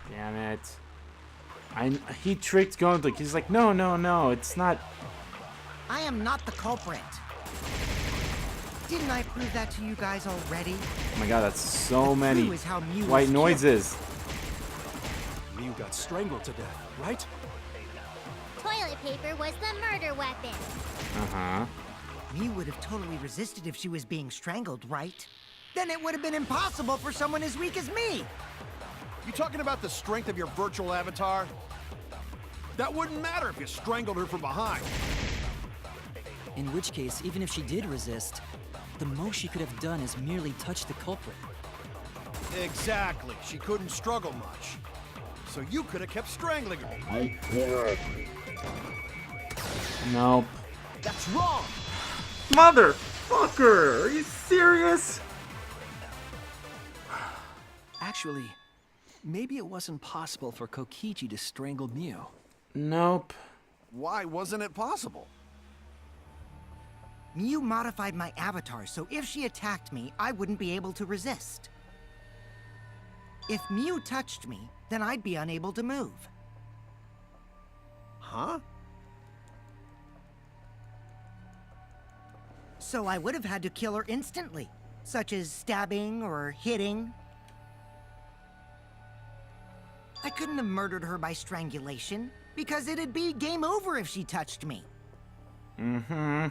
Damn it. He tricked Gonta. He's like, no, it's not. I am not the culprit. Didn't I prove that to you guys already? Oh my god, that's so many Is how Mew white was noises. Mew got strangled to death, right? Toilet paper was the murder weapon. Uh-huh. Mew would have totally resisted if she was being strangled, right? Then it would have been impossible for someone as weak as me. You talking about the strength of your virtual avatar? That wouldn't matter if you strangled her from behind. In which case, even if she did resist, the most she could have done is merely touch the culprit. Exactly. She couldn't struggle much. So you could have kept strangling her. Nope. That's wrong! Motherfucker! Are you serious? Actually, maybe it wasn't possible for Kokichi to strangle Mew. Nope. Why wasn't it possible? Mew modified my avatar, so if she attacked me, I wouldn't be able to resist. If Mew touched me, then I'd be unable to move. Huh? So I would have had to kill her instantly, such as stabbing or hitting. I couldn't have murdered her by strangulation, because it'd be game over if she touched me. Mm-hmm.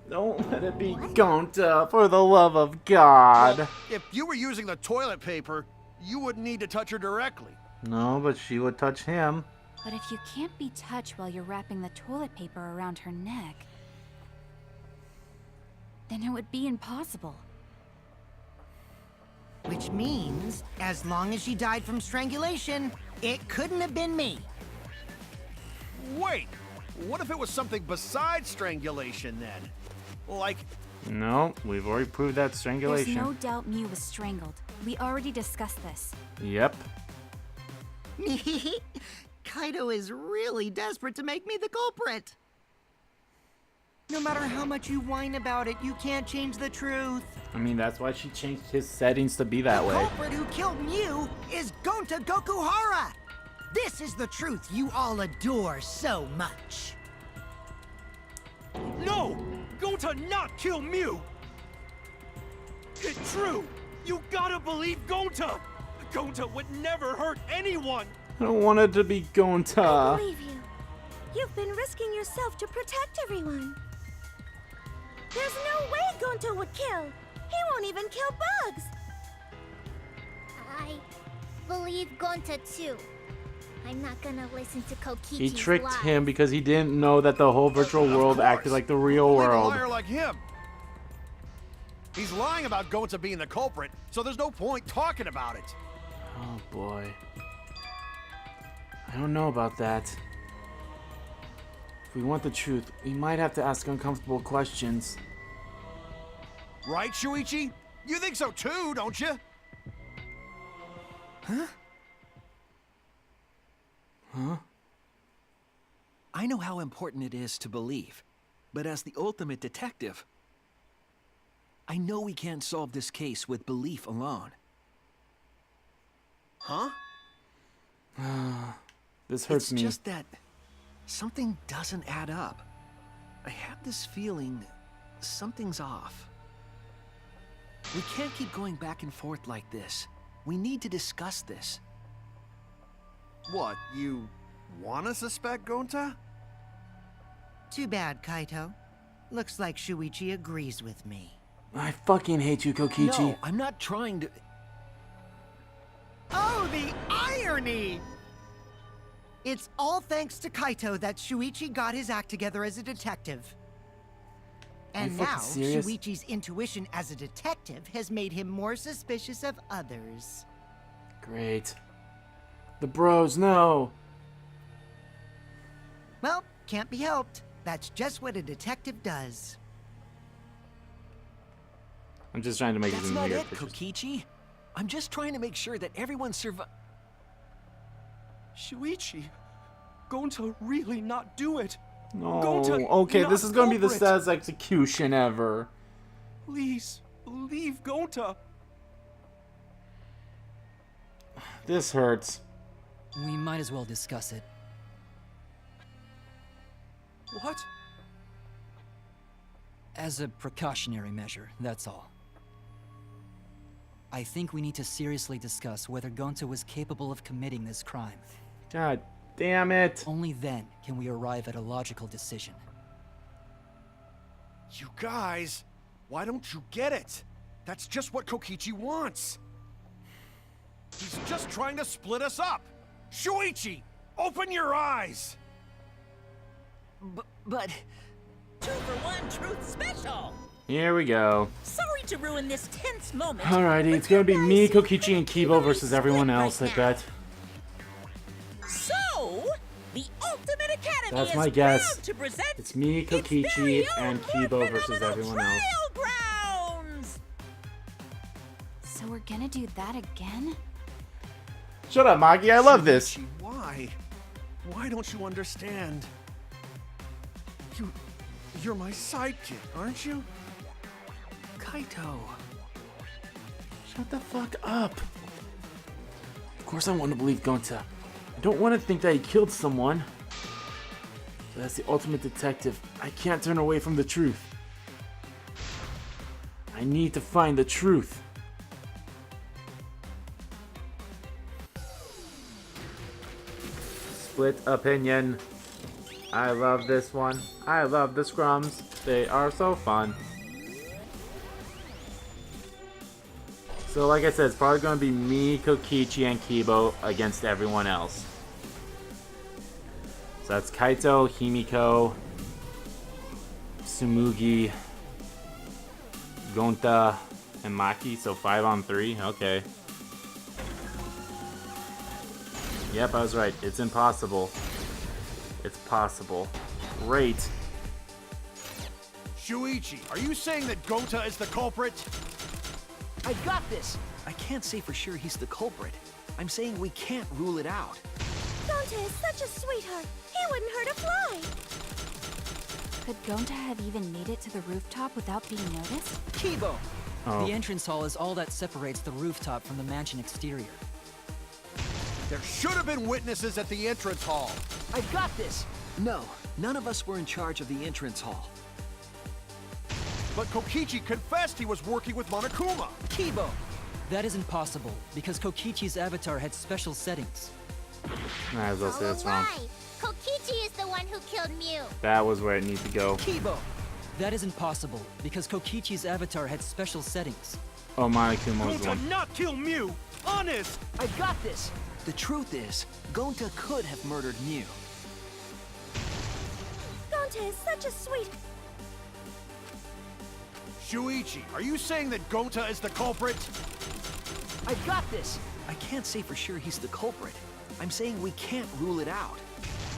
Don't let it be Gonta, for the love of God. Well, if you were using the toilet paper, you wouldn't need to touch her directly. No, but she would touch him. But if you can't be touched while you're wrapping the toilet paper around her neck, then it would be impossible. Which means, as long as she died from strangulation, it couldn't have been me. Wait! What if it was something besides strangulation then? Like... No, we've already proved that strangulation. There's no doubt Mew was strangled. We already discussed this. Yep. Kaito is really desperate to make me the culprit. No matter how much you whine about it, you can't change the truth. I mean, that's why she changed his settings to be that The way. culprit who killed Mew is Gonta Gokuhara. This is the truth you all adore so much. No! Gonta not kill Mew! It's true! You gotta believe Gonta! Gonta would never hurt anyone! I don't want it to be I Gonta. believe you. You've been risking yourself to protect everyone. There's no way Gonta would kill. He won't even kill bugs. I believe Gonta too. I'm not gonna listen to Kokichi's He tricked lies. him because he didn't know that the whole virtual world acted like the real Believe a world. liar like him. He's lying about Gonta being the culprit, so there's no point talking about it. Oh boy. I don't know about that. If we want the truth, we might have to ask uncomfortable questions. Right, Shuichi? You think so too, don't you? Huh? Huh? I know how important it is to believe, but as the ultimate detective, I know we can't solve this case with belief alone. Huh? This hurts It's me. just that something doesn't add up. I have this feeling something's off. We can't keep going back and forth like this. We need to discuss this. What, you wanna suspect Gonta? Too bad, Kaito. Looks like Shuichi agrees with me. I fucking hate you, Kokichi. No, I'm not trying to... Oh, the irony! It's all thanks to Kaito that Shuichi got his act together as a detective. And fucking now, serious? Shuichi's intuition as a detective has made him more suspicious of others. Great. The bros, no. Well, can't be helped. That's just what a detective does. I'm just trying to make That's it in not weird it, pictures. Kokichi. I'm just trying to make sure that everyone Shuichi, Gonta really not do it. No. Gonta Okay, not this is gonna be the culprit. saddest execution ever. Please, leave Gonta. This hurts. We might as well discuss it. What? As a precautionary measure, that's all. I think we need to seriously discuss whether Gonta was capable of committing this crime. God damn it. Only then can we arrive at a logical decision. You guys, why don't you get it? That's just what Kokichi wants. He's just trying to split us up. Shuichi, open your eyes. But... 2-for-1 Truth Special! Here we go. Sorry to ruin this tense moment. Alrighty, it's gonna be me, Kokichi, and Kibo versus everyone else, I bet. So, the Ultimate Academy That's is my guess. proud to present It's me, its very Kokichi, own and more Kibo versus phenomenal everyone else. trial grounds. So we're gonna do that again? Shut up, Maki, I love this. Shuichi, why? Why don't you understand? You're my sidekick, aren't you? Kaito. Shut the fuck up. Of course I want to believe Gonta. I don't want to think that he killed someone. But as the ultimate detective, I can't turn away from the truth. I need to find the truth. Split opinion. I love this one. I love the scrums. They are so fun. So like I said, it's probably going to be me, Kokichi, and Kibo against everyone else. So that's Kaito, Himiko, Tsumugi, Gonta, and Maki. So 5 on 3. Okay. Yep, I was right. It's impossible. It's possible. Great. Shuichi, are you saying that Gonta is the culprit? I got this! I can't say for sure he's the culprit. I'm saying we can't rule it out. Gonta is such a sweetheart. He wouldn't hurt a fly. Could Gonta have even made it to the rooftop without being noticed? Kibo! Oh. The entrance hall is all that separates the rooftop from the mansion exterior. There should have been witnesses at the entrance hall. I got this! No, none of us were in charge of the entrance hall. But Kokichi confessed he was working with Monokuma. Kibo! That isn't possible, because Kokichi's avatar had special settings. I was also that's wrong. Kokichi is the one who killed Mew. That was where it needs to go. Kibo! That isn't possible, because Kokichi's avatar had special settings. Oh, Monokuma was the Gonta one. not kill Mew! Honest! I got this! The truth is, Gonta could have murdered Mew. Gonta is such a sweet... Shuichi, are you saying that Gonta is the culprit? I got this! I can't say for sure he's the culprit. I'm saying we can't rule it out.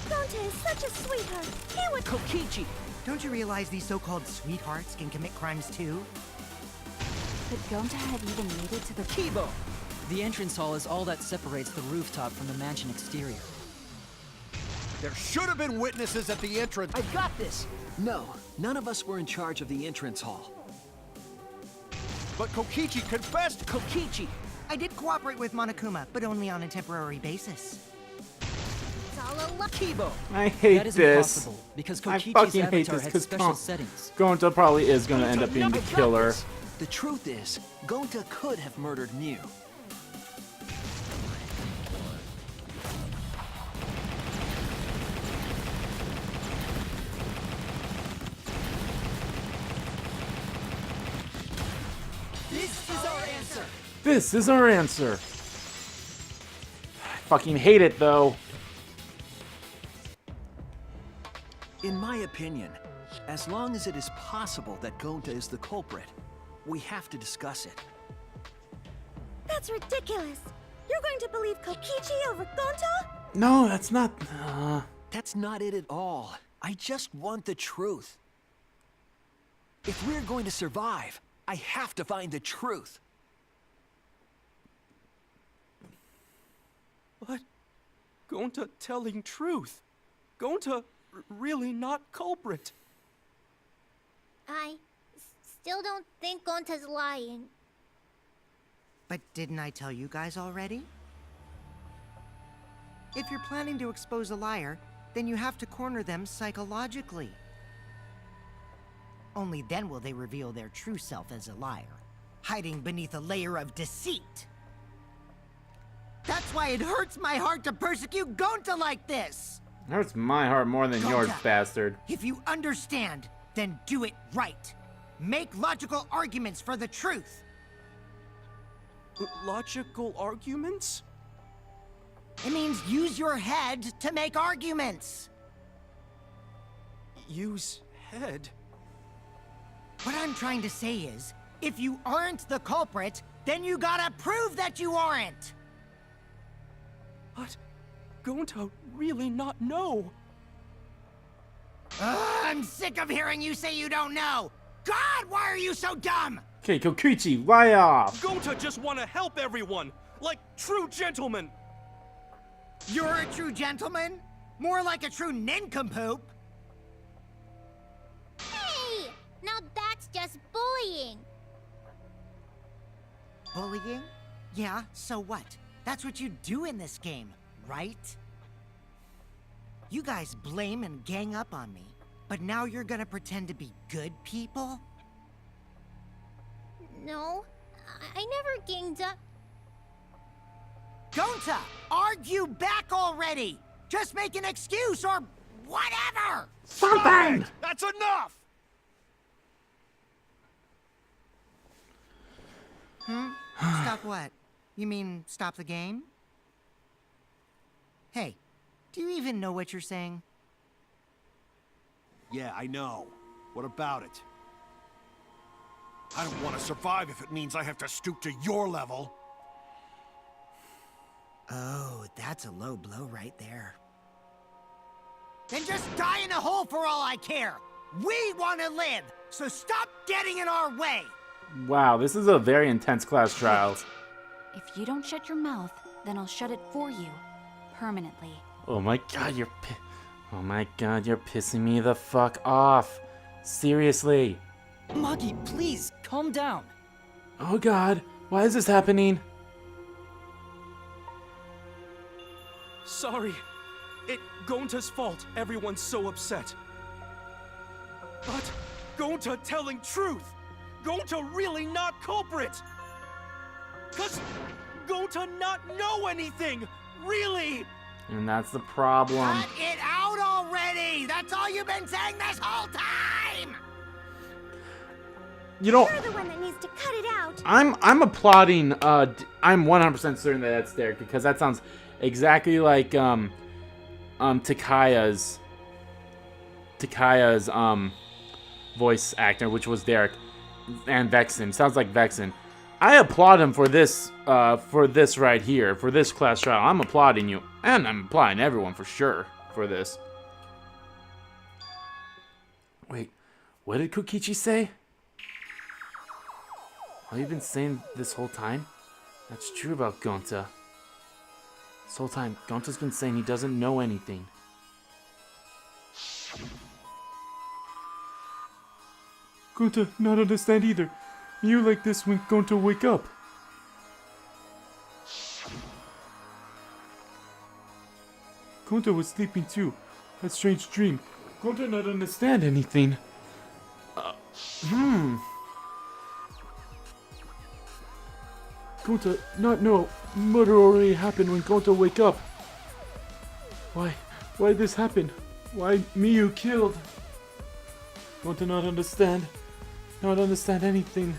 Gonta is such a sweetheart. He would... Kokichi! Don't you realize these so-called sweethearts can commit crimes too? Could Gonta have even made it to the... Kibo! The entrance hall is all that separates the rooftop from the mansion exterior. There should have been witnesses at the entrance. I got this! No, none of us were in charge of the entrance hall. But Kokichi confessed. Kokichi! I did cooperate with Monokuma, but only on a temporary basis. It's all a luck. Kibo! I hate That isn't this. possible, because I Kokichi's fucking hate avatar this had because special settings. Gonta probably is going to end up being the I got killer. this. The truth is, Gonta could have murdered Mew. This is our answer. This is our answer. I fucking hate it though. In my opinion, as long as it is possible that Gonta is the culprit, we have to discuss it. That's ridiculous. You're going to believe Kokichi over Gonta? No, that's not. That's not it at all. I just want the truth. If we're going to survive, I have to find the truth. What? Gonta telling truth. Gonta really not culprit. I still don't think Gonta's lying. But didn't I tell you guys already? If you're planning to expose a liar, then you have to corner them psychologically. Only then will they reveal their true self as a liar, hiding beneath a layer of deceit. That's why it hurts my heart to persecute Gonta like this! It hurts my heart more than yours, Gonta, bastard. If you understand, then do it right. Make logical arguments for the truth. Logical arguments? It means use your head to make arguments. Use head? What I'm trying to say is, if you aren't the culprit, then you gotta prove that you aren't! But Gonta really not know. I'm sick of hearing you say you don't know! God, why are you so dumb? Okay, Kokichi, lie off. Gonta just want to help everyone, like true gentlemen. You're a true gentleman? More like a true nincompoop. Hey! Now that's just bullying. Bullying? Yeah, so what? That's what you do in this game, right? You guys blame and gang up on me, but now you're gonna pretend to be good people? No, I never ganged up. Gonta, argue back already! Just make an excuse or whatever! Something! That's enough! Stop what? You mean stop the game? Hey, do you even know what you're saying? Yeah, I know. What about it? I don't want to survive if it means I have to stoop to your level. Oh, that's a low blow right there. Then just die in a hole for all I care! We want to live, so stop getting in our way! Wow, this is a very intense class trials. If you don't shut your mouth, then I'll shut it for you. Permanently. Oh my god, oh my god, you're pissing me the fuck off. Seriously. Maki, please, calm down. Oh god, why is this happening? Sorry. It Gonta's fault everyone's so upset. But Gonta telling truth. Gonta really not culprit. 'Cause Gonta not know anything. Really. And that's the problem. Cut it out already! That's all you've been saying this whole time! You know, You're the one that needs to cut it out. I'm applauding, I'm 100% certain that that's Derek, because that sounds exactly like, Takaya's, voice actor, which was Derek, and Vexen. Sounds like Vexen. I applaud him for this right here, for this class trial. I'm applauding you, and I'm applauding everyone for sure for this. Wait, what did Kokichi say? Have you been saying this whole time? That's true about Gonta. This whole time, Gonta's been saying he doesn't know anything. Gonta not understand either. You like this when Gonta wake up. Gonta was sleeping too. That strange dream. Gonta not understand anything. Gonta not know murder already happened when Gonta wake up. Why did this happen? Why Miyu killed? Gonta not understand anything.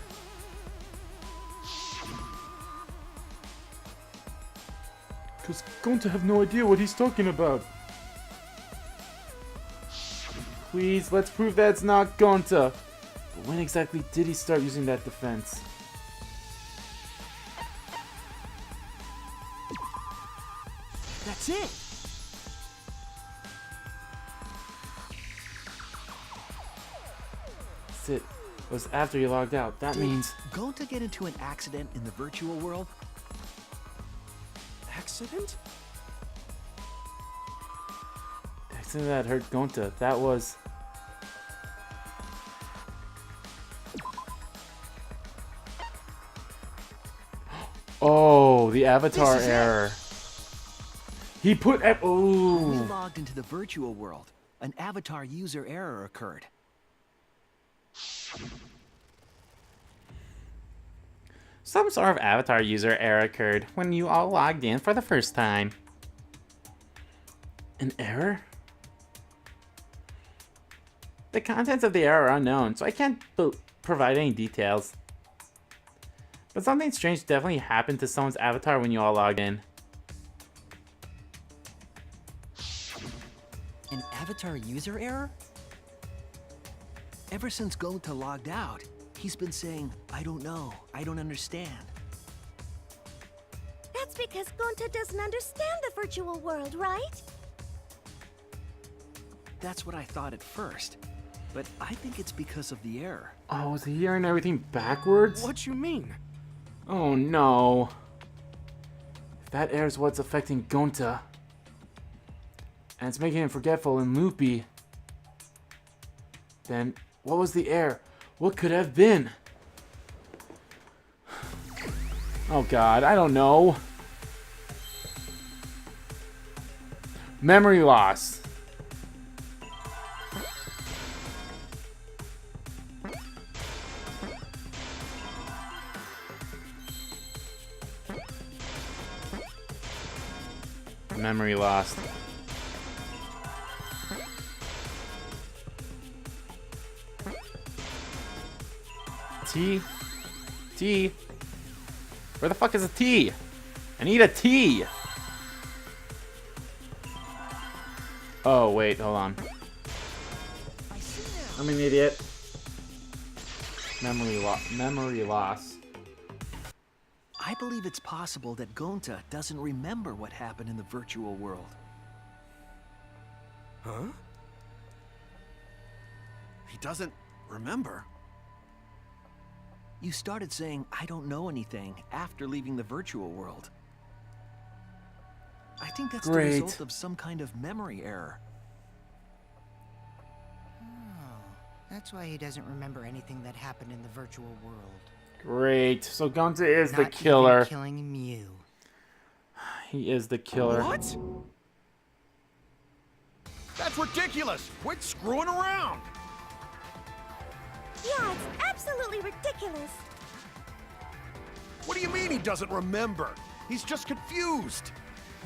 Cause Gonta have no idea what he's talking about. Please, let's prove that it's not Gonta. But when exactly did he start using that defense? That's it! That's it. It was after he logged out. That means... Gonta get into an accident in the virtual world? Accident? Something that hurt Gonta. That was... Oh, the avatar error. He put... When we Oh. logged into the virtual world, an avatar user error occurred. Some sort of avatar user error occurred when you all logged in for the first time. An error? The contents of the error are unknown, so I can't provide any details. But something strange definitely happened to someone's avatar when you all logged in. An avatar user error? Ever since Gonta logged out, he's been saying, I don't know, I don't understand. That's because Gonta doesn't understand the virtual world, right? That's what I thought at first. But I think it's because of the error. Oh, is he hearing everything backwards? What you mean? Oh no. If that error is what's affecting Gonta, and it's making him forgetful and loopy, then what was the error? What could have been? Oh god, I don't know. Memory loss. Memory lost. T? T? Where the fuck is a T? I need a T! Oh, wait, hold on. I'm an idiot. Memory loss. I believe it's possible that Gonta doesn't remember what happened in the virtual world. Huh? He doesn't remember. You started saying, I don't know anything, after leaving the virtual world. I think that's the Great. result of some kind of memory error. Oh, that's why he doesn't remember anything that happened in the virtual world. Great. So Gonta is the Not killer. even killing Mew. He is the killer. What? That's ridiculous! Quit screwing around! Yeah, it's absolutely ridiculous. What do you mean he doesn't remember? He's just confused.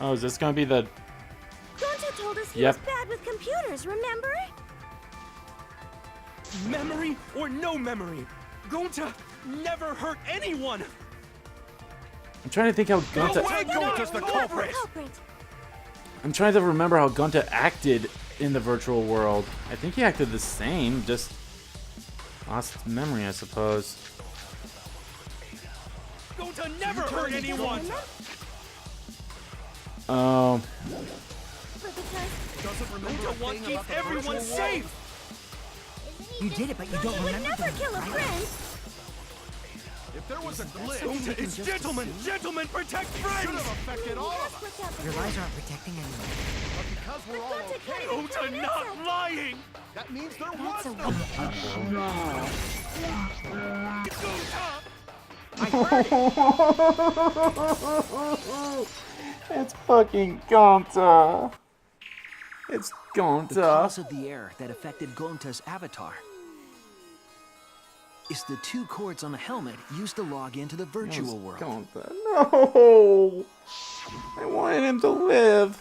Oh, is this gonna be the... Gonta told us he Yep. was bad with computers, remember? Memory or no memory? Gonta never hurt anyone! I'm trying to think how No Gonta... way Gonta's the culprit! I'm trying to remember how Gonta acted in the virtual world. I think he acted the same, just lost memory, I suppose. Gonta never hurt anyone! Oh, But because Doesn't remember Gonta a wants to thing keep about the everyone virtual safe! world. You did it, but you don't he would remember never them, kill a right? friend. If there was a glitch, Gonta, it's gentlemen! Gentlemen, protect should friends! have affected all of us. Your lies aren't protecting anyone. But because we're all okay, Gonta not lying! that means there was a no... Gonta! it's fucking Gonta. It's The Gonta. cause of the error that affected Gonta's avatar is the 2 cords on the helmet used to log into the virtual world. Gonta. No! I wanted him to live.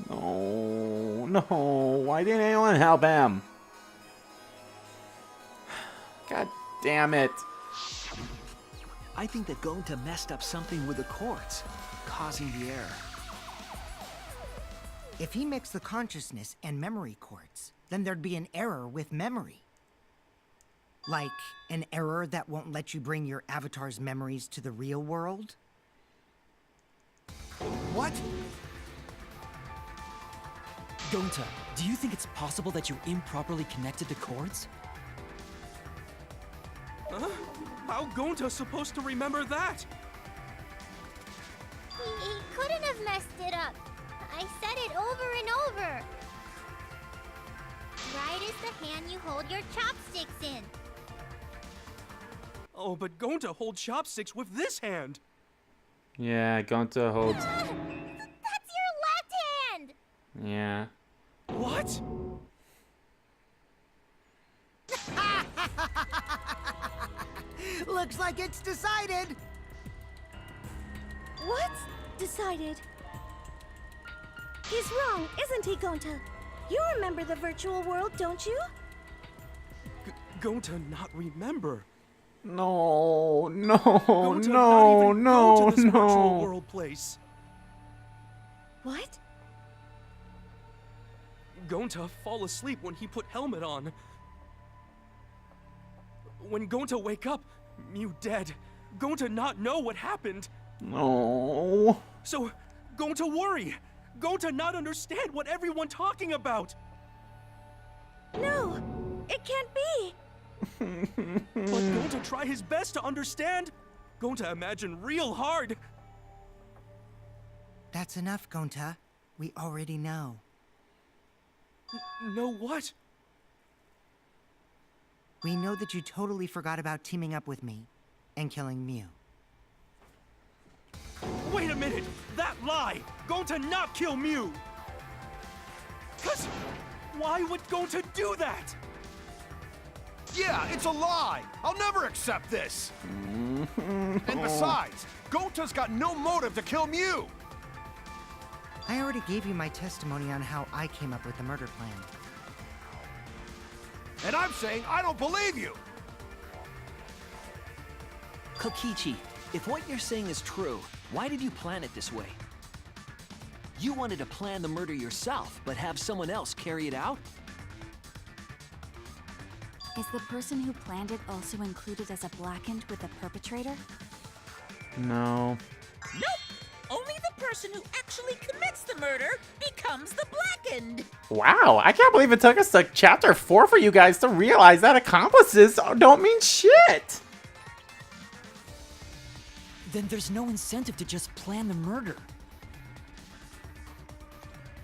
No, no. Why didn't anyone help him? God damn it. I think that Gonta messed up something with the cords, causing the error. If he mixed the consciousness and memory cords, then there'd be an error with memory. Like an error that won't let you bring your avatar's memories to the real world? What? Gonta, do you think it's possible that you improperly connected the cords? How Gonta supposed to remember that? He couldn't have messed it up. I said it over and over. Right is the hand you hold your chopsticks in. Oh, but Gonta holds chopsticks with this hand. Yeah, Gonta holds. That's your left hand! Yeah. What? Looks like it's decided. What? Decided. He's wrong, isn't he, Gonta? You remember the virtual world, don't you? Gonta not remember. No, no, Gonta no, not even no, go to this virtual no. world place. What? Gonta fall asleep when he put helmet on. When Gonta wake up, Mew dead. Gonta not know what happened. No. So, Gonta worry. Gonta not understand what everyone talking about. No, it can't be. But Gonta try his best to understand. Gonta imagine real hard. That's enough, Gonta. We already know. Know what? We know that you totally forgot about teaming up with me and killing Mew. Wait a minute! That lie! Gonta not kill Mew! Cause why would Gonta do that? Yeah, it's a lie! I'll never accept this! And besides, Gonta's got no motive to kill Mew! I already gave you my testimony on how I came up with the murder plan. And I'm saying I don't believe you! Kokichi, if what you're saying is true, why did you plan it this way? You wanted to plan the murder yourself, but have someone else carry it out? Is the person who planned it also included as a blackened with the perpetrator? No. Nope! Only the person who actually commits the murder becomes the blackened. Wow, I can't believe it took us to chapter 4 for you guys to realize that accomplices don't mean shit. Then there's no incentive to just plan the murder.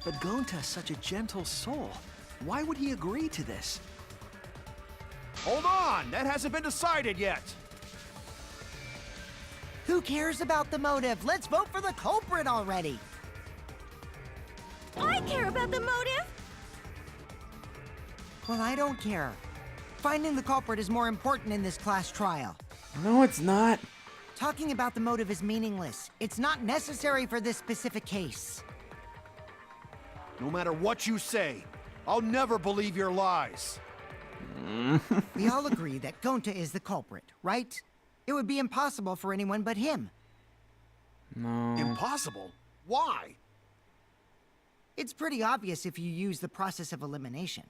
But Gonta's such a gentle soul. Why would he agree to this? Hold on, that hasn't been decided yet! Who cares about the motive? Let's vote for the culprit already! I care about the motive. Well, I don't care. Finding the culprit is more important in this class trial. No, it's not. Talking about the motive is meaningless. It's not necessary for this specific case. No matter what you say, I'll never believe your lies. We all agree that Gonta is the culprit, right? It would be impossible for anyone but him. No. Impossible? Why? It's pretty obvious if you use the process of elimination.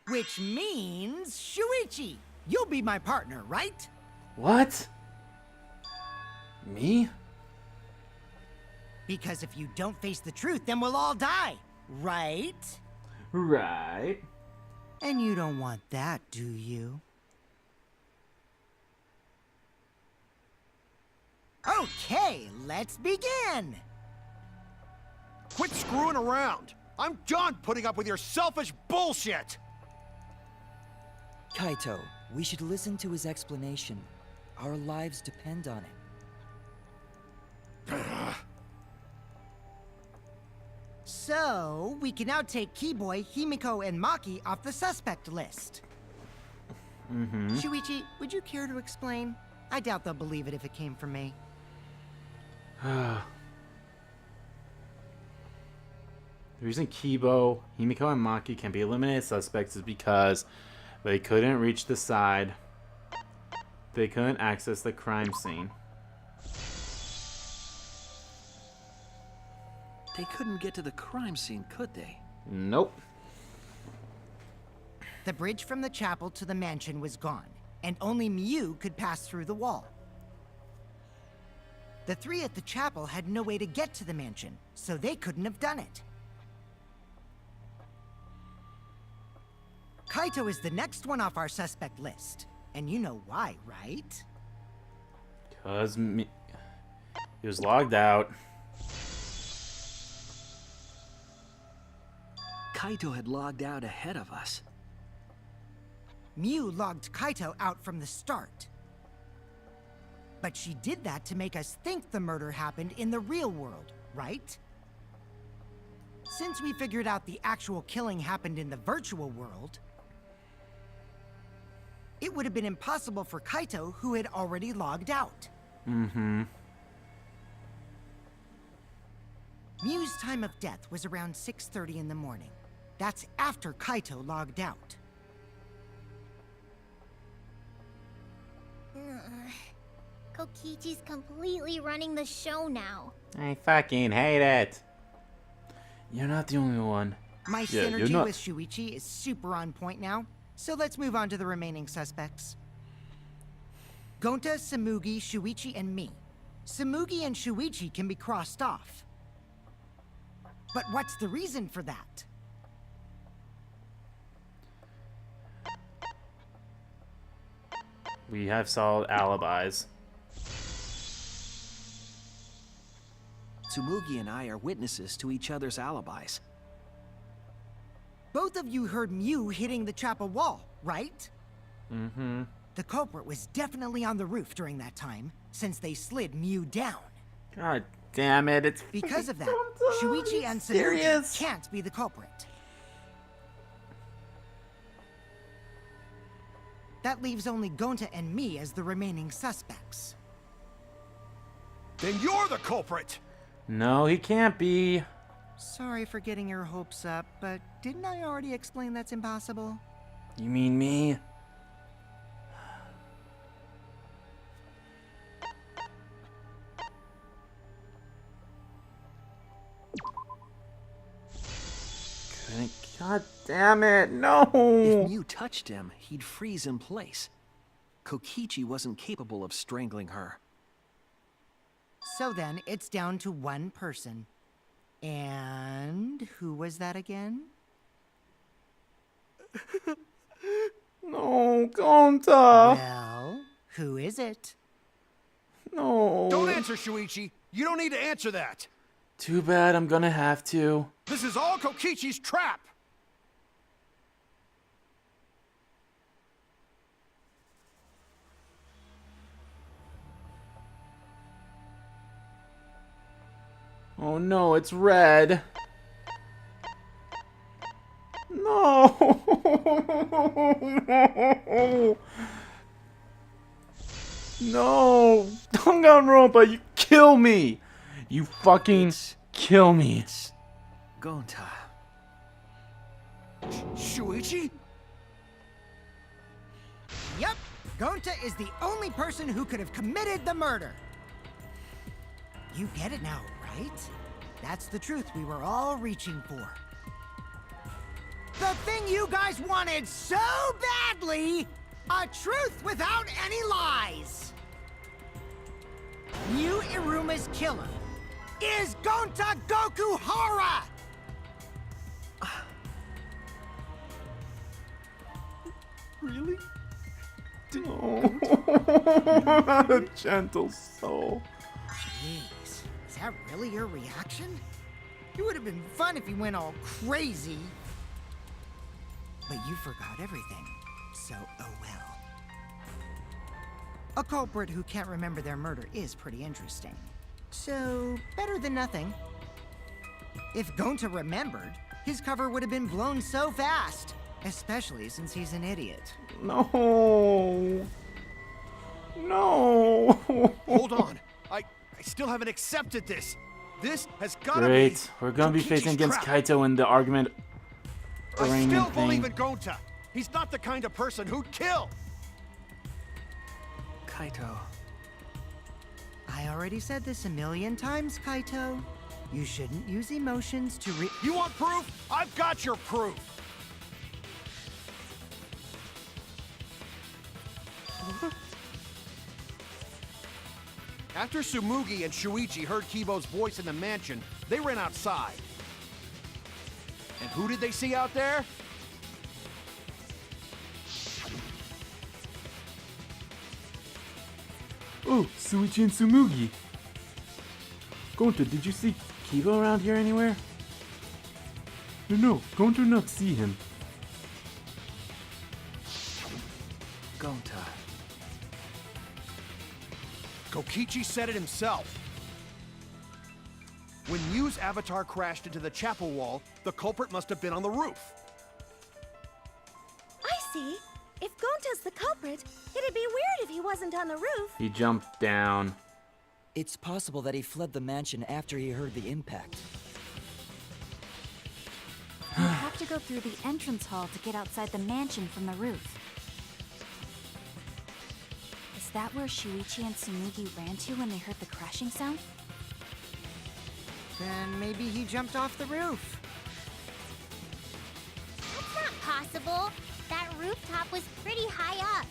Which means, Shuichi, you'll be my partner, right? What? Me? Because if you don't face the truth, then we'll all die, right? Right. And you don't want that, do you? Okay, let's begin! Quit screwing around! I'm done putting up with your selfish bullshit! Kaito, we should listen to his explanation. Our lives depend on it. So, we can now take Keyboy, Himiko, and Maki off the suspect list. Shuichi, would you care to explain? I doubt they'll believe it if it came from me. The reason Kibo, Himiko, and Maki can be eliminated suspects is because they couldn't reach the side. They couldn't access the crime scene. They couldn't get to the crime scene, could they? Nope. The bridge from the chapel to the mansion was gone, and only Mew could pass through the wall. The three at the chapel had no way to get to the mansion, so they couldn't have done it. Kaito is the next one off our suspect list. And you know why, right? Cause he was logged out. Kaito had logged out ahead of us. Miu logged Kaito out from the start. But she did that to make us think the murder happened in the real world, right? Since we figured out the actual killing happened in the virtual world, it would have been impossible for Kaito, who had already logged out. Mm-hmm. Miu's time of death was around 6:30 in the morning. That's after Kaito logged out. Kokichi's completely running the show now. I fucking hate it. You're not the only one. My Yeah, you're synergy not- with Shuichi is super on point now, so let's move on to the remaining suspects. Gonta, Samugi, Shuichi, and me. Samugi and Shuichi can be crossed off. But what's the reason for that? We have solid alibis. Tsumugi and I are witnesses to each other's alibis. Both of you heard Miu hitting the chapel wall, right? Mm-hmm. The culprit was definitely on the roof during that time, since they slid Miu down. God damn it, it's Because of that, Gonta, Shuichi are and you Samugi serious? can't be the culprit. That leaves only Gonta and me as the remaining suspects. Then you're the culprit! No, he can't be. Sorry for getting your hopes up, but didn't I already explain that's impossible? You mean me? God damn it, no! If Miu touched him, he'd freeze in place. Kokichi wasn't capable of strangling her. So then, it's down to one person. And who was that again? No, Gonta! Well, who is it? No. Don't answer, Shuichi! You don't need to answer that! Too bad, I'm gonna have to. This is all Kokichi's trap! Oh no, it's red. No! No! Danganronpa, you kill me! You fucking kill me. It's Gonta. Shuichi? Yep, Gonta is the only person who could have committed the murder. You get it now, right? That's the truth we were all reaching for. The thing you guys wanted so badly! A truth without any lies! Miu Iruma's killer is Gonta Gokuhara! Really? Oh, gentle soul. Jeez, is that really your reaction? It would have been fun if you went all crazy. But you forgot everything, so oh well. A culprit who can't remember their murder is pretty interesting. So, better than nothing. If Gonta remembered, his cover would have been blown so fast. Especially since he's an idiot. No. No. Hold on. I still haven't accepted this. This has gotta be Great. We're gonna be Kokichi's facing against trap. Kaito in the argument I still arraignment believe thing. in Gonta. He's not the kind of person who'd kill. Kaito. I already said this a million times, Kaito. You shouldn't use emotions to You want proof? I've got your proof. After Tsumugi and Shuichi heard Kibo's voice in the mansion, they ran outside. And who did they see out there? Oh, Suichi and Tsumugi. Gonta, did you see Kiba around here anywhere? No, Gonta not see him. Gonta. Kokichi said it himself. When Miu's avatar crashed into the chapel wall, the culprit must have been on the roof. I see. If Gonta's the culprit, it'd be weird if he wasn't on the roof. He jumped down. It's possible that he fled the mansion after he heard the impact. You have to go through the entrance hall to get outside the mansion from the roof. Is that where Shuichi and Tsumugi ran to when they heard the crashing sound? Then maybe he jumped off the roof. That's not possible. That rooftop was pretty high up.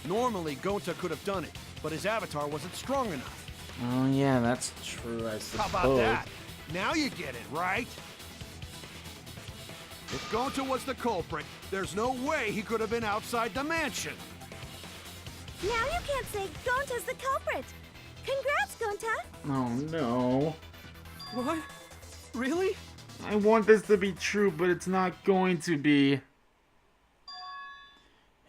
Normally, Gonta could have done it, but his avatar wasn't strong enough. Oh yeah, that's true, I suppose. How about that? Now you get it, right? If Gonta was the culprit, there's no way he could have been outside the mansion. Now you can't say Gonta's the culprit. Congrats, Gonta. Oh no. What? Really? I want this to be true, but it's not going to be.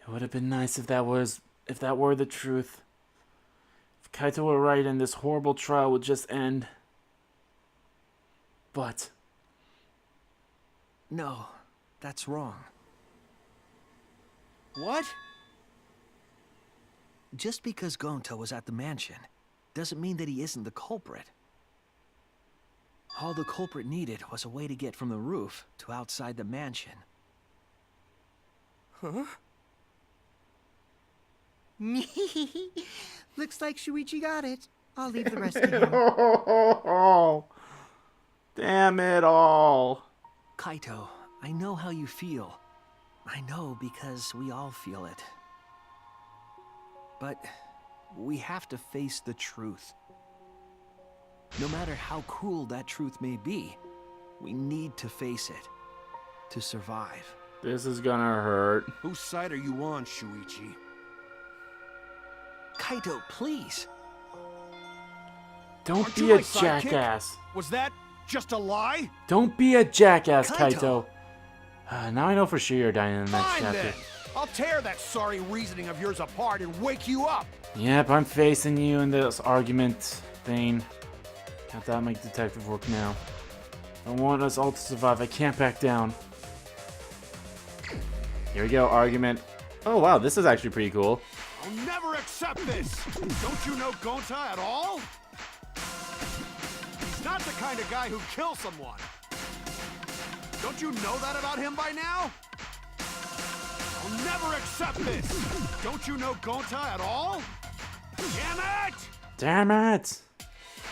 It would have been nice if that were the truth. If Kaito were right and this horrible trial would just end. But No, that's wrong. What? Just because Gonta was at the mansion doesn't mean that he isn't the culprit. All the culprit needed was a way to get from the roof to outside the mansion. Huh? Looks like Shuichi got it. I'll leave the rest to him. Oh, damn it all. Kaito, I know how you feel. I know because we all feel it. But we have to face the truth. No matter how cruel that truth may be, we need to face it to survive. This is gonna hurt. Whose side are you on, Shuichi? Kaito, please. Don't Aren't be you a my sidekick? jackass. Was that just a lie? Don't be a jackass, Kaito. Kaito. Now I know for sure you're dying in the next Fine chapter. then. I'll tear that sorry reasoning of yours apart and wake you up. Yep, I'm facing you in this argument thing. Got that make detective work now. I want us all to survive. I can't back down. Here we go, argument. Oh wow, this is actually pretty cool. I'll never accept this. Don't you know Gonta at all? He's not the kind of guy who kills someone. Don't you know that about him by now? I'll never accept this. Don't you know Gonta at all? Damn it! Damn it!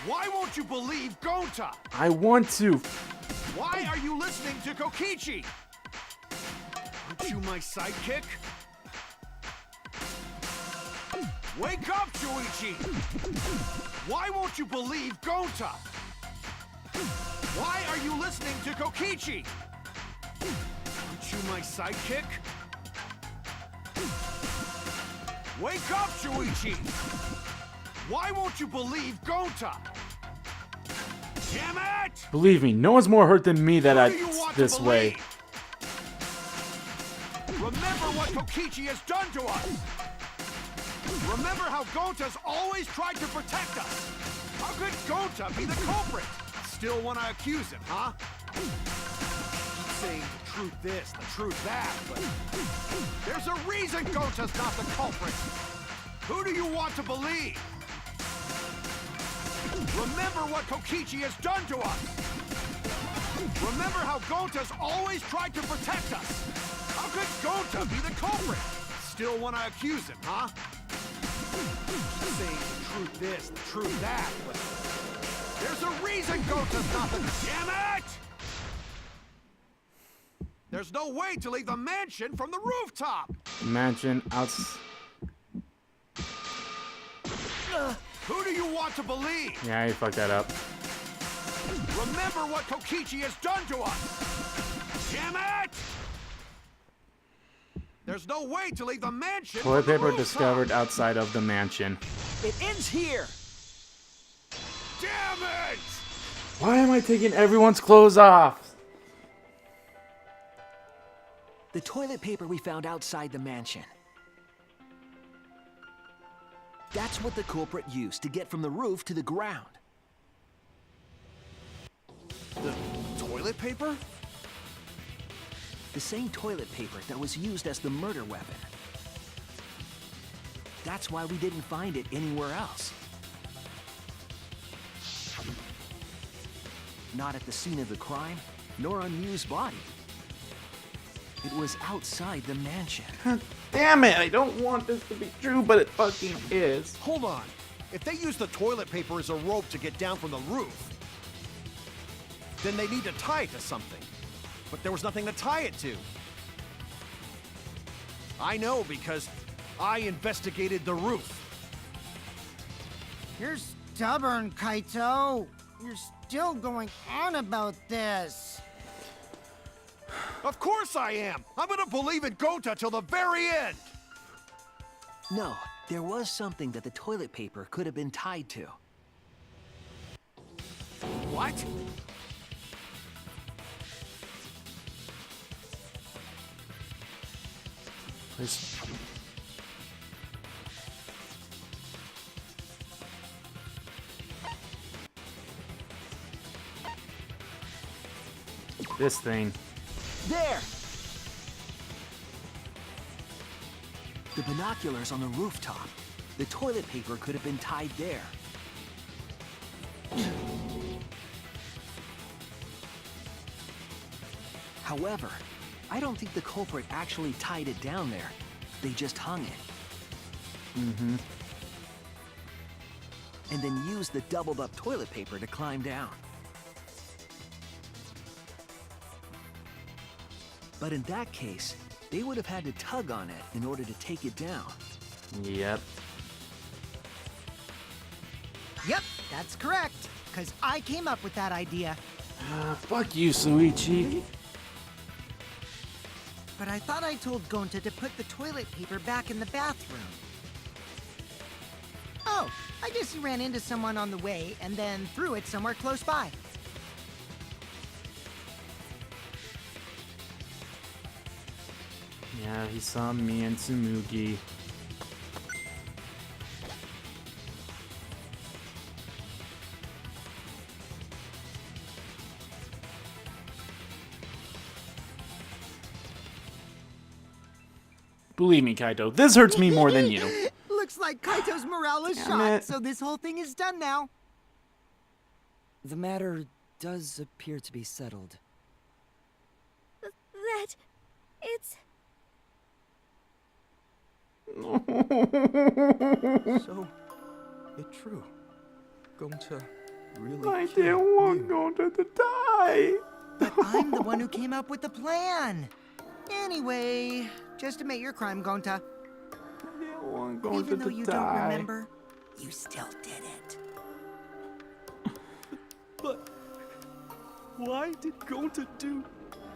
Why won't you believe Gonta? I want to. Why are you listening to Kokichi? Aren't you my sidekick? Wake up, Shuichi! Why won't you believe Gonta? Why are you listening to Kokichi? Aren't you my sidekick? Wake up, Shuichi! Why won't you believe Gonta? Damn it! Believe me, no one's more hurt than me that Who do you want it's to this way. believe? Remember what Kokichi has done to us! Remember how Gonta's always tried to protect us! How could Gonta be the culprit? Still want to accuse him, huh? Keep saying the truth this, the truth that, but there's a reason Gonta's not the culprit! Who do you want to believe? Remember what Kokichi has done to us! Remember how Gonta's always tried to protect us! How could Gonta be the culprit? Still want to accuse him, huh? Keep saying the truth this, the truth that, but there's a reason Gonta's not the... Damn it! There's no way to leave the mansion from the rooftop! Mansion out. Who do you want to believe? Yeah, you fucked that up. Remember what Kokichi has done to us! Damn it! There's no way to leave the mansion. Toilet from the paper rooftop. discovered outside of the mansion. It ends here! Damn it! Why am I taking everyone's clothes off? The toilet paper we found outside the mansion. That's what the culprit used to get from the roof to the ground. The toilet paper? The same toilet paper that was used as the murder weapon. That's why we didn't find it anywhere else. Not at the scene of the crime, nor on Mew's body. It was outside the mansion. Damn it, I don't want this to be true, but it fucking is. Hold on. If they use the toilet paper as a rope to get down from the roof, then they need to tie it to something. But there was nothing to tie it to. I know because I investigated the roof. You're stubborn, Kaito. You're still going on about this. Of course I am! I'm gonna believe in Gota till the very end! No, there was something that the toilet paper could have been tied to. What? This thing. There! The binoculars on the rooftop. The toilet paper could have been tied there. However, I don't think the culprit actually tied it down there. They just hung it. Mm-hmm. And then used the doubled up toilet paper to climb down. But in that case, they would have had to tug on it in order to take it down. Yep. Yep, that's correct. Because I came up with that idea. Fuck you, Suichi. But I thought I told Gonta to put the toilet paper back in the bathroom. Oh, I guess he ran into someone on the way and then threw it somewhere close by. Yeah, he saw me and Tsumugi. Believe me, Kaito, this hurts me more than you. Looks like Kaito's morale is Damn shot, it. so this whole thing is done now. The matter does appear to be settled. That... it's... So, it's true. Gonta really I killed didn't want Mew. Gonta to die. But I'm the one who came up with the plan. Anyway, just admit your crime, Gonta. I didn't want Gonta Even though to you die. don't remember, you still did it. But why did Gonta do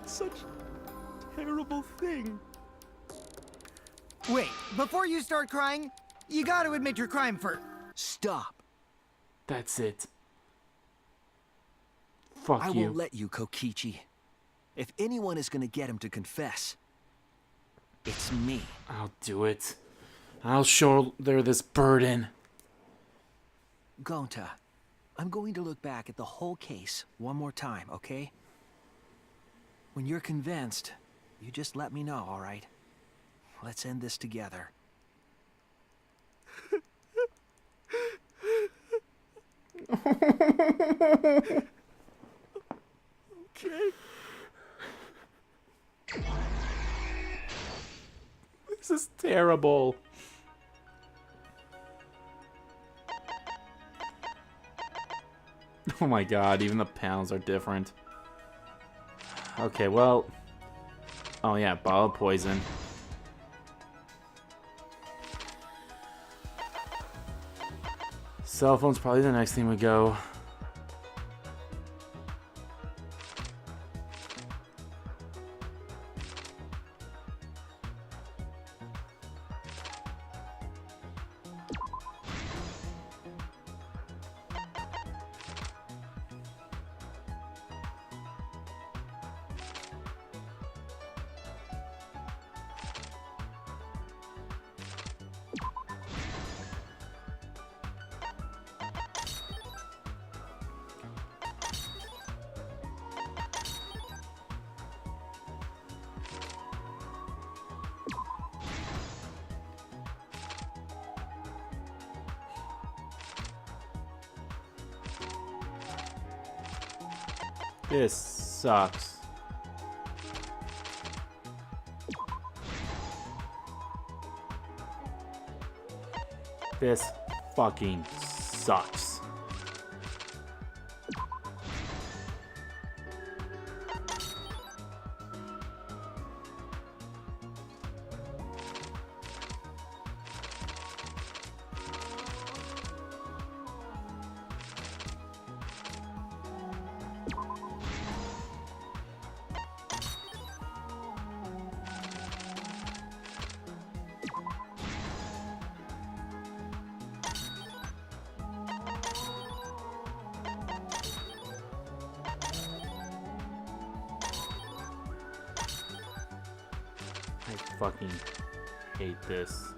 such a terrible thing? Wait, before you start crying, you gotta admit your crime first. Stop. That's it. Fuck I you. won't let you, Kokichi. If anyone is gonna get him to confess, it's me. I'll do it. I'll shoulder this burden. Gonta, I'm going to look back at the whole case one more time, okay? When you're convinced, you just let me know, all right? Let's end this together. Okay. This is terrible. Oh my god, even the panels are different. Okay, well... Oh yeah, bottle of poison. Cell phone's probably the next thing we go. This sucks. This fucking sucks. I fucking hate this.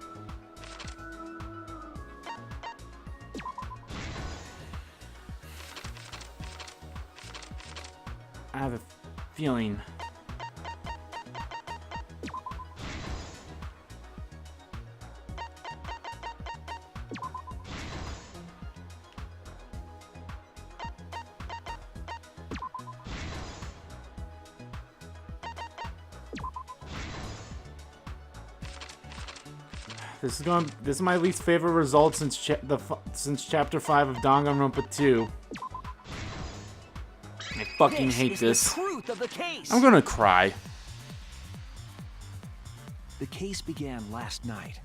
I have a feeling this is my least favorite result since chapter 5 of Danganronpa 2. I fucking hate this. The truth of the case. I'm gonna cry. The case began last night.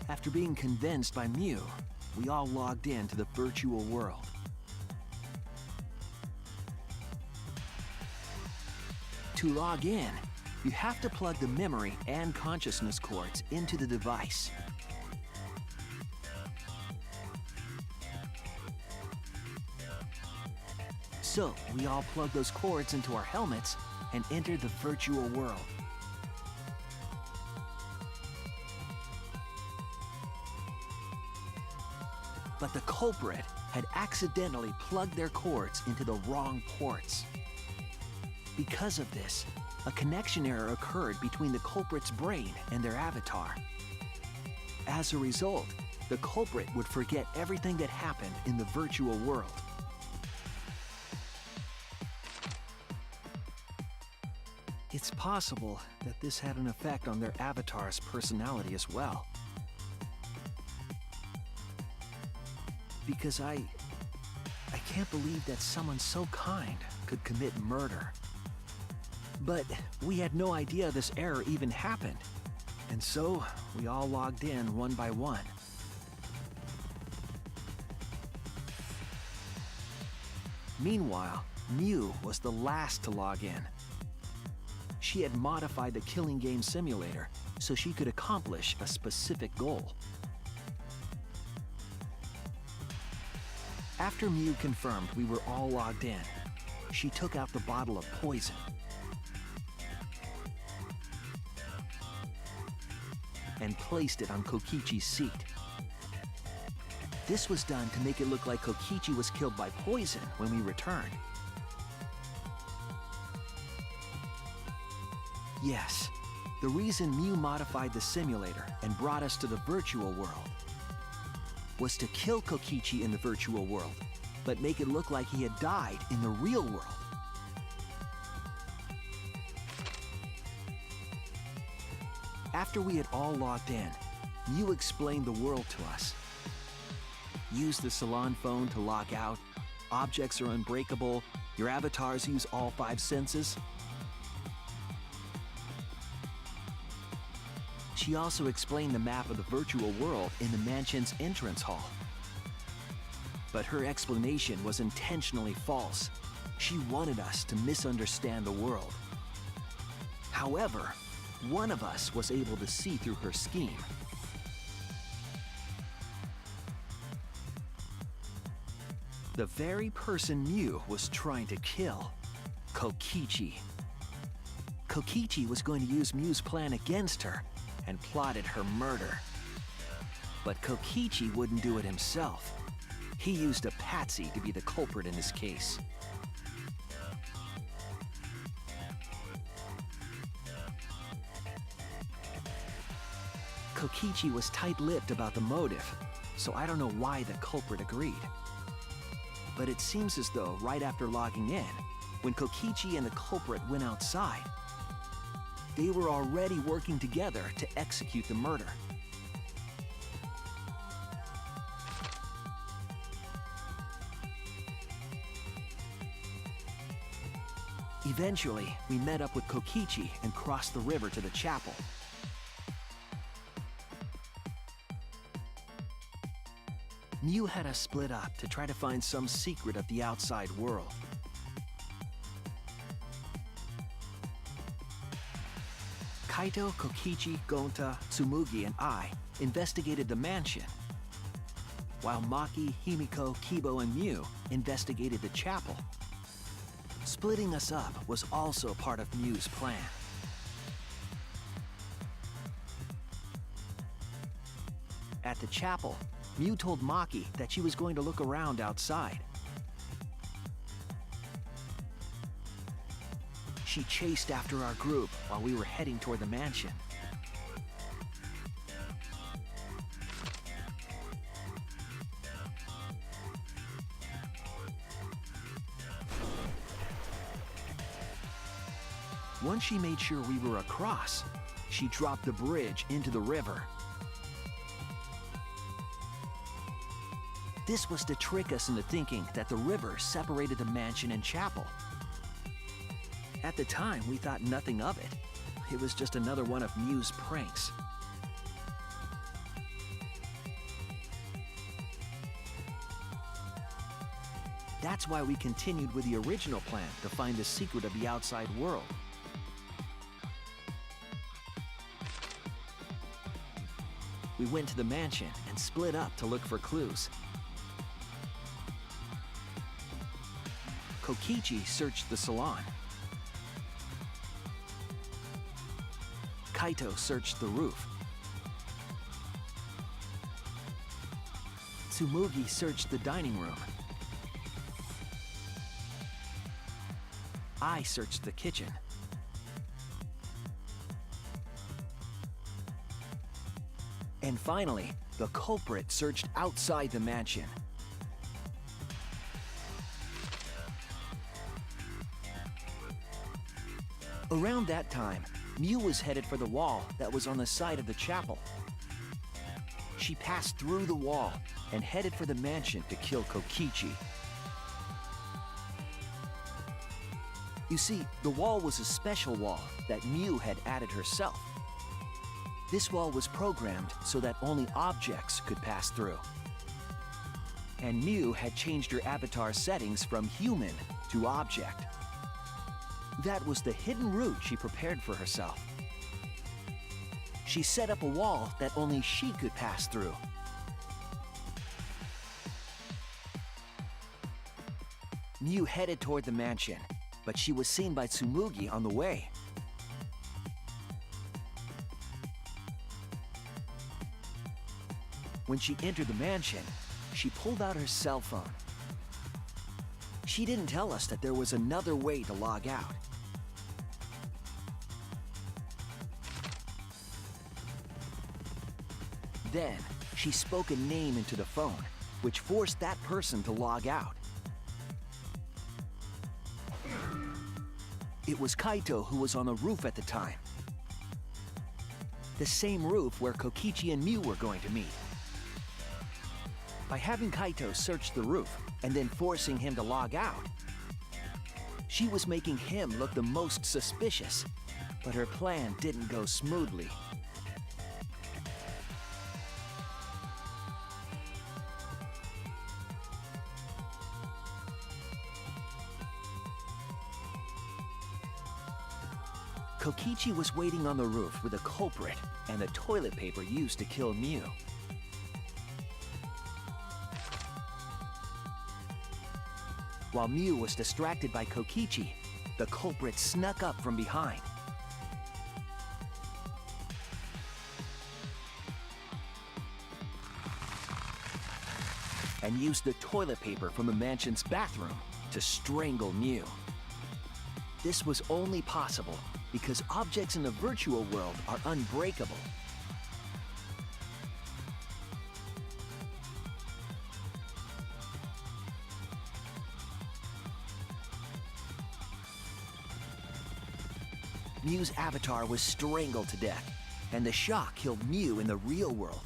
After being convinced by Mew, we all logged in to the virtual world. To log in, you have to plug the memory and consciousness cords into the device. So, we all plug those cords into our helmets and enter the virtual world. But the culprit had accidentally plugged their cords into the wrong ports. Because of this, a connection error occurred between the culprit's brain and their avatar. As a result, the culprit would forget everything that happened in the virtual world. It's possible that this had an effect on their avatar's personality as well. Because I can't believe that someone so kind could commit murder. But we had no idea this error even happened. And so, we all logged in one by one. Meanwhile, Mew was the last to log in. She had modified the killing game simulator so she could accomplish a specific goal. After Mew confirmed we were all logged in, she took out the bottle of poison. And placed it on Kokichi's seat. This was done to make it look like Kokichi was killed by poison when we returned. Yes, the reason Mew modified the simulator and brought us to the virtual world was to kill Kokichi in the virtual world, but make it look like he had died in the real world. After we had all logged in, Mew explained the world to us. Use the salon phone to log out, objects are unbreakable, your avatars use all 5 senses. She also explained the map of the virtual world in the mansion's entrance hall. But her explanation was intentionally false. She wanted us to misunderstand the world. However, one of us was able to see through her scheme. The very person Mew was trying to kill, Kokichi. Kokichi was going to use Mew's plan against her and plotted her murder. But Kokichi wouldn't do it himself. He used a patsy to be the culprit in this case. Kokichi was tight-lipped about the motive, so I don't know why the culprit agreed. But it seems as though right after logging in, when Kokichi and the culprit went outside, they were already working together to execute the murder. Eventually, we met up with Kokichi and crossed the river to the chapel. Mew had us split up to try to find some secret of the outside world. Kaito, Kokichi, Gonta, Tsumugi, and I investigated the mansion, while Maki, Himiko, Kibo, and Mew investigated the chapel. Splitting us up was also part of Mew's plan. At the chapel, Mew told Maki that she was going to look around outside. She chased after our group while we were heading toward the mansion. Once she made sure we were across, she dropped the bridge into the river. This was to trick us into thinking that the river separated the mansion and chapel. At the time, we thought nothing of it. It was just another one of Mew's pranks. That's why we continued with the original plan to find the secret of the outside world. We went to the mansion and split up to look for clues. Kokichi searched the salon. Kaito searched the roof. Tsumugi searched the dining room. I searched the kitchen. And finally, the culprit searched outside the mansion. Around that time, Mew was headed for the wall that was on the side of the chapel. She passed through the wall and headed for the mansion to kill Kokichi. You see, the wall was a special wall that Mew had added herself. This wall was programmed so that only objects could pass through. And Mew had changed her avatar settings from human to object. That was the hidden route she prepared for herself. She set up a wall that only she could pass through. Mew headed toward the mansion, but she was seen by Tsumugi on the way. When she entered the mansion, she pulled out her cell phone. She didn't tell us that there was another way to log out. Then, she spoke a name into the phone, which forced that person to log out. It was Kaito who was on the roof at the time. The same roof where Kokichi and Mew were going to meet. By having Kaito search the roof and then forcing him to log out, she was making him look the most suspicious, but her plan didn't go smoothly. Kokichi was waiting on the roof with a culprit and the toilet paper used to kill Mew. While Mew was distracted by Kokichi, the culprit snuck up from behind. And used the toilet paper from the mansion's bathroom to strangle Mew. This was only possible because objects in the virtual world are unbreakable. Mew's avatar was strangled to death, and the shock killed Mew in the real world.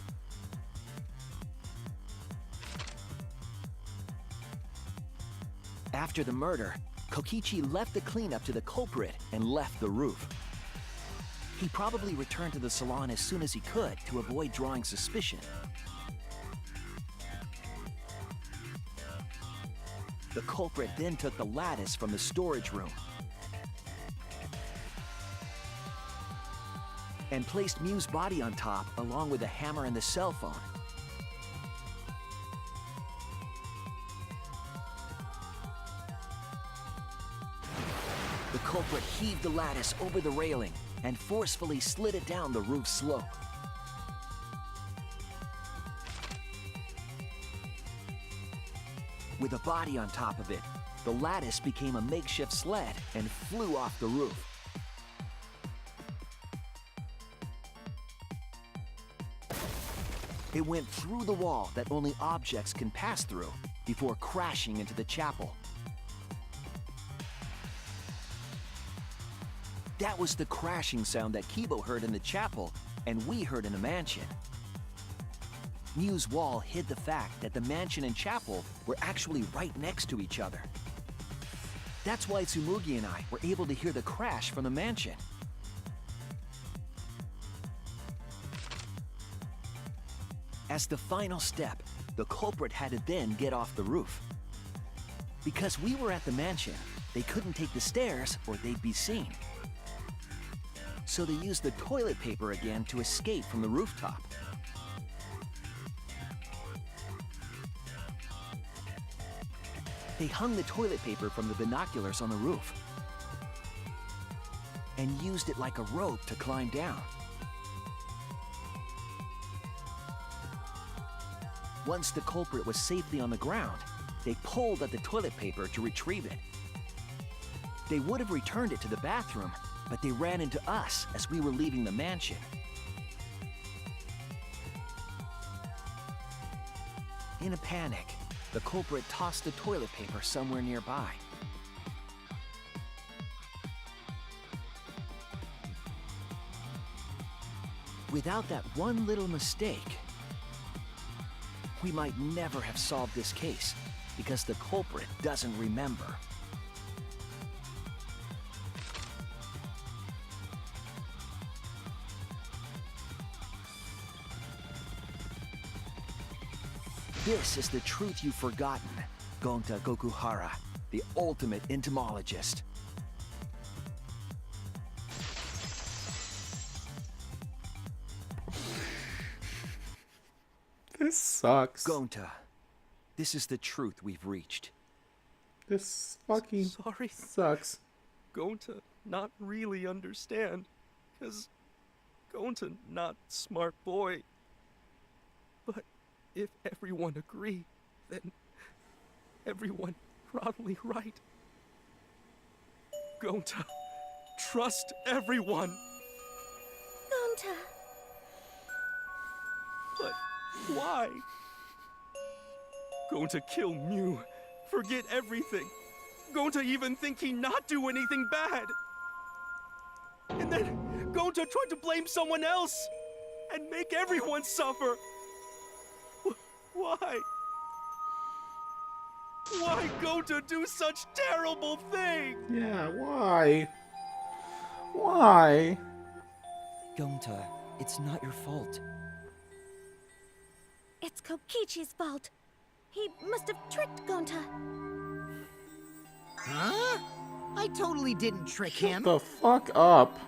After the murder, Kokichi left the cleanup to the culprit and left the roof. He probably returned to the salon as soon as he could to avoid drawing suspicion. The culprit then took the lattice from the storage room and placed Mew's body on top along with the hammer and the cell phone. The culprit heaved the lattice over the railing and forcefully slid it down the roof slope. With a body on top of it, the lattice became a makeshift sled and flew off the roof. It went through the wall that only objects can pass through before crashing into the chapel. That was the crashing sound that Kibo heard in the chapel and we heard in the mansion. Mew's wall hid the fact that the mansion and chapel were actually right next to each other. That's why Tsumugi and I were able to hear the crash from the mansion. As the final step, the culprit had to then get off the roof. Because we were at the mansion, they couldn't take the stairs or they'd be seen. So they used the toilet paper again to escape from the rooftop. They hung the toilet paper from the binoculars on the roof and used it like a rope to climb down. Once the culprit was safely on the ground, they pulled at the toilet paper to retrieve it. They would have returned it to the bathroom, but they ran into us as we were leaving the mansion. In a panic, the culprit tossed the toilet paper somewhere nearby. Without that one little mistake, we might never have solved this case because the culprit doesn't remember. This is the truth you've forgotten, Gonta Gokuhara, the ultimate entomologist. This sucks. Gonta, this is the truth we've reached. This fucking Sorry. sucks. Gonta not really understand, 'cause Gonta not smart boy. But if everyone agree, then everyone probably right. Gonta, trust everyone. Gonta. But why? Gonta kill Mew, forget everything. Gonta even think he not do anything bad. And then Gonta tried to blame someone else and make everyone suffer. Why? Why Gonta do such terrible thing? Yeah, why? Why? Gonta, it's not your fault. It's Kokichi's fault. He must have tricked Gonta. Huh? I totally didn't trick him. The fuck up.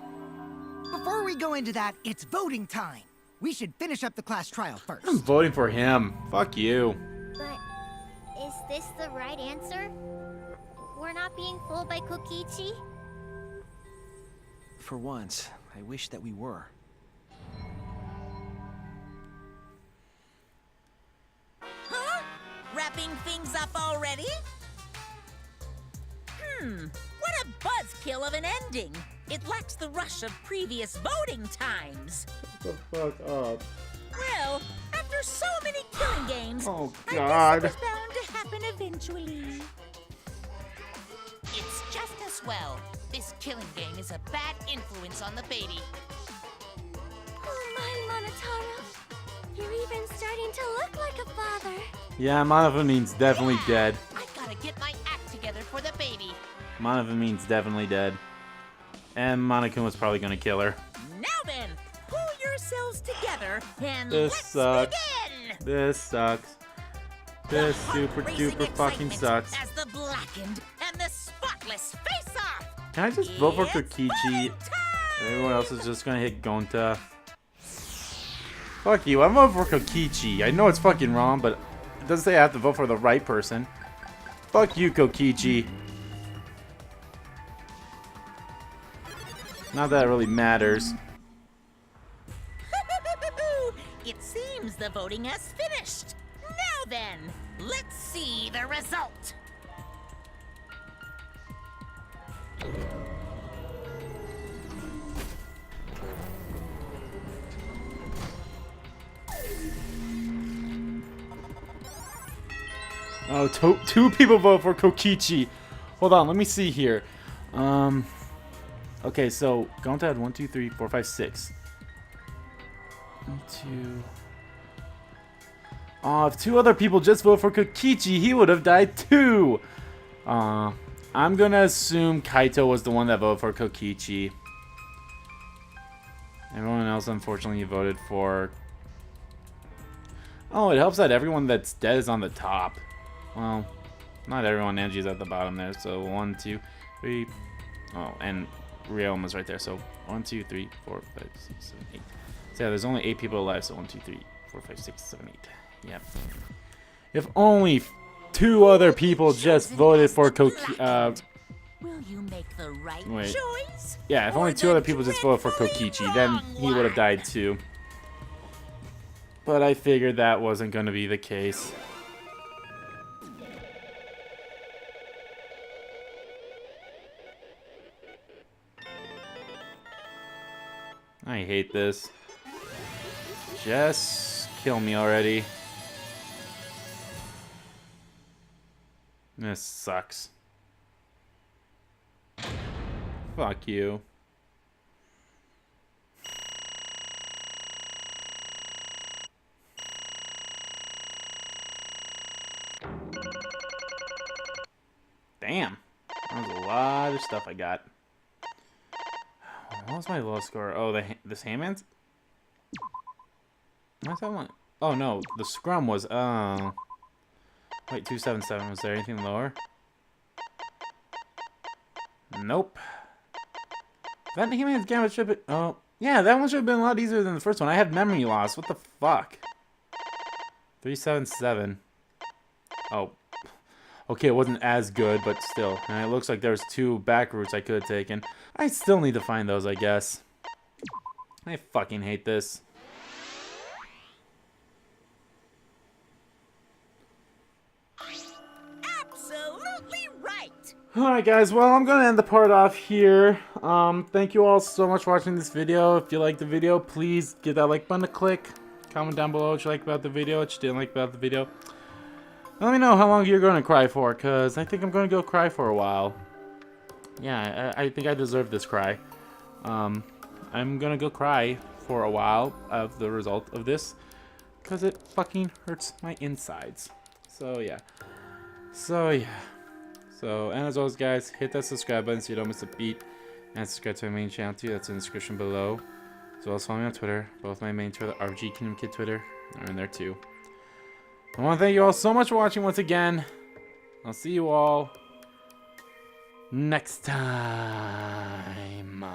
Before we go into that, it's voting time. We should finish up the class trial first. I'm voting for him. Fuck you. But is this the right answer? We're not being fooled by Kokichi? For once, I wish that we were. Huh? Wrapping things up already? What a buzzkill of an ending. It lacks the rush of previous voting times. Shut the fuck up. Well, after so many killing games, Oh, I God. guess it was bound to happen eventually. It's just as swell. This killing game is a bad influence on the baby. Oh my, Monotaro. You're even starting to look like a father. Yeah, Monofamine's definitely dead. I gotta get my act together for the baby. Monofamine's definitely dead. And Monokuma's probably gonna kill her. Now then, pull yourselves together and This let's sucks. begin! This sucks. This super duper fucking sucks. As the blackened and the spotless face off. Can I just vote for It's Kokichi? voting Everyone else is just gonna hit Gonta. Fuck you, I'm voting for Kokichi. I know it's fucking wrong, but it doesn't say I have to vote for the right person. Fuck you, Kokichi. Not that it really matters. It seems the voting has finished. Now then, let's see the result. Oh, two people vote for Kokichi. Hold on, let me see here. Okay, so Gonta had 1, 2, 3, 4, 5, 6. 1, 2. Oh, if 2 other people just vote for Kokichi, he would have died too. I'm gonna assume Kaito was the one that voted for Kokichi. Everyone else, unfortunately, voted for. Oh, it helps that everyone that's dead is on the top. Well, not everyone. Angie's at the bottom there. So 1, 2, 3. Oh, and Ryoma's right there. So 1, 2, 3, 4, 5, 6, 7, 8. So yeah, there's only 8 people alive. So 1, 2, 3, 4, 5, 6, 7, 8. Yep. If only 2 other people just voted for Kokichi. Will you make the right Wait. choice? Yeah, if only 2 other people just voted for Kokichi, then he would have died too. But I figured that wasn't going to be the case. I hate this. Just kill me already. This sucks. Fuck you. Damn. That was a lot of stuff I got. What was my low score? Oh, this Hammond's? What's that one? Oh no, the scrum was wait, 277. Was there anything lower? Nope. That Hammond's Gambit should have been. Oh, yeah, that one should have been a lot easier than the first one. I had memory loss. What the fuck? 377. Oh. Okay, it wasn't as good, but still. And it looks like there's 2 back routes I could have taken. I still need to find those, I guess. I fucking hate this. Absolutely right. Alright guys, well I'm gonna end the part off here. Thank you all so much for watching this video. If you liked the video, please give that like button a click. Comment down below what you liked about the video, what you didn't like about the video. Let me know how long you're gonna cry for, cause I think I'm gonna go cry for a while. Yeah, I think I deserve this cry. I'm gonna go cry for a while of the result of this, cause it fucking hurts my insides. So yeah. And as always guys, hit that subscribe button so you don't miss a beat. And subscribe to my main channel too, that's in the description below. As well as follow me on Twitter. Both my main Twitter, RG Kingdom Kid Twitter, are in there too. I want to thank you all so much for watching once again. I'll see you all next time.